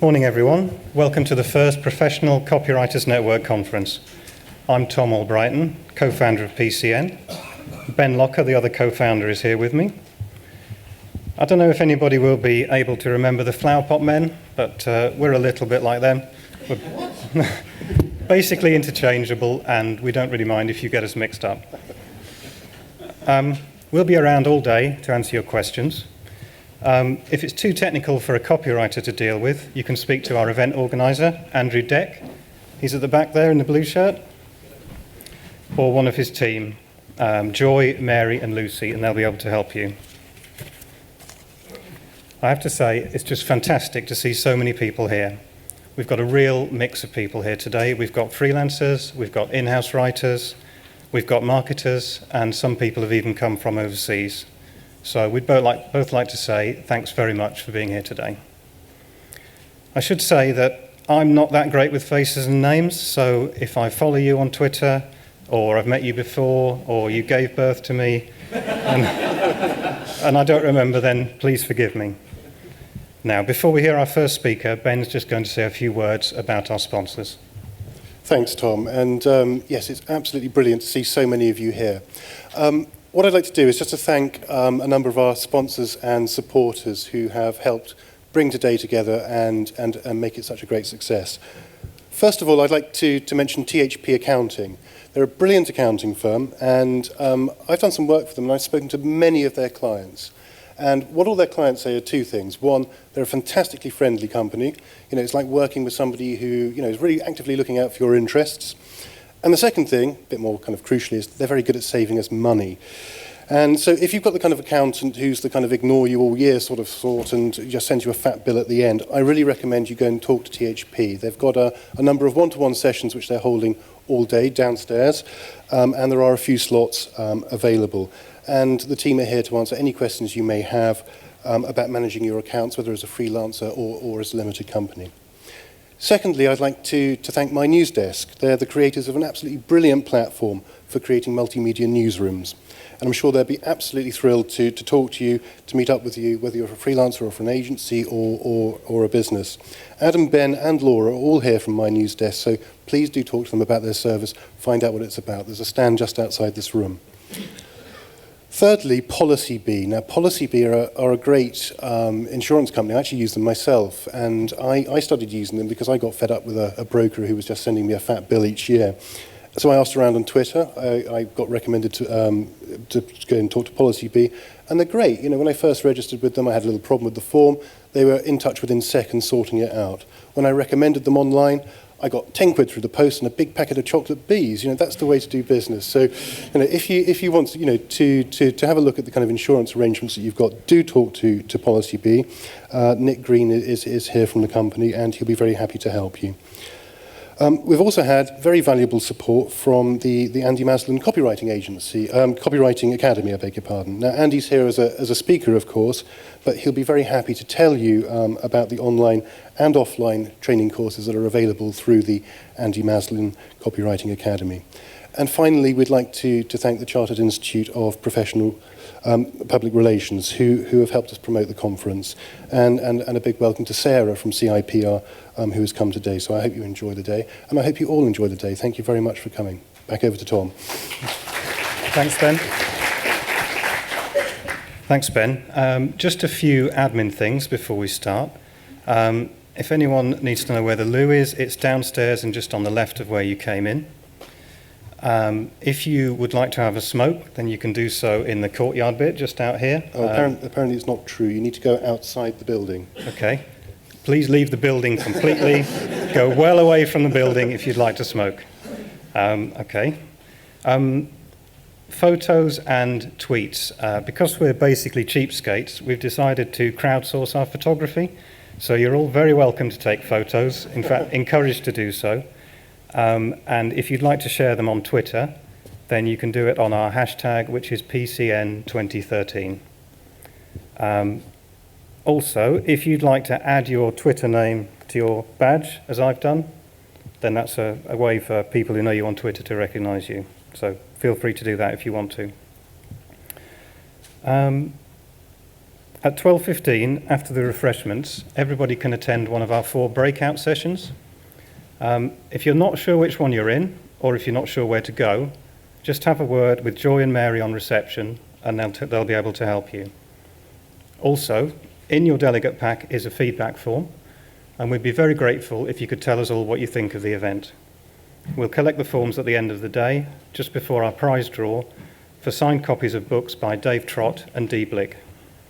Morning, everyone. Welcome to the first Professional Copywriters Network Conference. I'm Tom Albrighton, co-founder of PCN. Ben Locker, the other co-founder, is here with me. I don't know if anybody will be able to remember the Flower Pot Men, but we're a little bit like them. We're basically interchangeable, and we don't really mind if you get us mixed up. We'll be around all day to answer your questions. If it's too technical for a copywriter to deal with, you can speak to our event organizer, Andrew Deck. He's at the back there in the blue shirt. Or one of his team, Joy, Mary, and Lucy, and they'll be able to help you. I have to say, it's just fantastic to see so many people here. We've got a real mix of people here today. We've got freelancers, we've got in-house writers, we've got marketers, and some people have even come from overseas. So we'd both like to say thanks very much for being here today. I should say that I'm not that great with faces and names, so if I follow you on Twitter, or I've met you before, or you gave birth to me, and I don't remember, then please forgive me. Now, before we hear our first speaker, Ben's just going to say a few words about our sponsors. Thanks, Tom. And yes, it's absolutely brilliant to see so many of you here. What I'd like to do is just to thank a number of our sponsors and supporters who have helped bring today together and make it such a great success. First of all, I'd like to mention THP Accounting. They're a brilliant accounting firm, and I've done some work for them, and I've spoken to many of their clients. And what all their clients say are two things. One, they're a fantastically friendly company. You know, it's like working with somebody who, you know, is really actively looking out for your interests. And the second thing, a bit more kind of crucially, is they're very good at saving us money. And so if you've got the kind of accountant who's the kind of ignore you all year sort and just sends you a fat bill at the end, I really recommend you go and talk to THP. They've got a number of one-to-one sessions which they're holding all day downstairs, and there are a few slots available. And the team are here to answer any questions you may have about managing your accounts, whether as a freelancer or as a limited company. Secondly, I'd like to thank my news desk. They're the creators of an absolutely brilliant platform for creating multimedia newsrooms. And I'm sure they'll be absolutely thrilled to talk to you, to meet up with you, whether you're a freelancer or for an agency or a business. Adam, Ben, and Laura are all here from my news desk, so please do talk to them about their service, find out what it's about. There's a stand just outside this room. Thirdly, Policy Bee. Now, Policy Bee are a great insurance company. I actually use them myself, and I started using them because I got fed up with a broker who was just sending me a fat bill each year. So I asked around on Twitter. I got recommended to go and talk to Policy Bee, and they're great. You know, when I first registered with them, I had a little problem with the form. They were in touch within seconds, sorting it out. When I recommended them online, I got 10 quid through the post and a big packet of chocolate bees. You know, that's the way to do business. So, you know, if you want to, you know, to have a look at the kind of insurance arrangements that you've got, do talk to Policy Bee. Nick Green is here from the company, and he'll be very happy to help you. We've also had very valuable support from the Andy Maslen Copywriting Agency, Copywriting Academy, I beg your pardon. Now, Andy's here as a speaker, of course, but he'll be very happy to tell you about the online and offline training courses that are available through the Andy Maslen Copywriting Academy. And finally, we'd like to thank the Chartered Institute of Professional Public Relations, who have helped us promote the conference. And a big welcome to Sarah from CIPR, who has come today. So I hope you enjoy the day, and I hope you all enjoy the day. Thank you very much for coming. Back over to Tom. Thanks, Ben. Thanks, Ben. Just a few admin things before we start. If anyone needs to know where the loo is, it's downstairs and just on the left of where you came in. If you would like to have a smoke, then you can do so in the courtyard bit just out here. Oh, apparently it's not true. You need to go outside the building. Okay. Please leave the building completely. Go well away from the building if you'd like to smoke. Okay. Photos and tweets. Because we're basically cheapskates, we've decided to crowdsource our photography. So you're all very welcome to take photos, in fact, encouraged to do so. And if you'd like to share them on Twitter, then you can do it on our hashtag, which is PCN2013. Also, if you'd like to add your Twitter name to your badge, as I've done, then that's a way for people who know you on Twitter to recognize you. So feel free to do that if you want to. At 12:15, after the refreshments, everybody can attend one of our 4 breakout sessions. If you're not sure which one you're in, or if you're not sure where to go, just have a word with Joy and Mary on reception, and they'll be able to help you. Also, in your delegate pack is a feedback form, and we'd be very grateful if you could tell us all what you think of the event. We'll collect the forms at the end of the day, just before our prize draw, for signed copies of books by Dave Trott and Blick.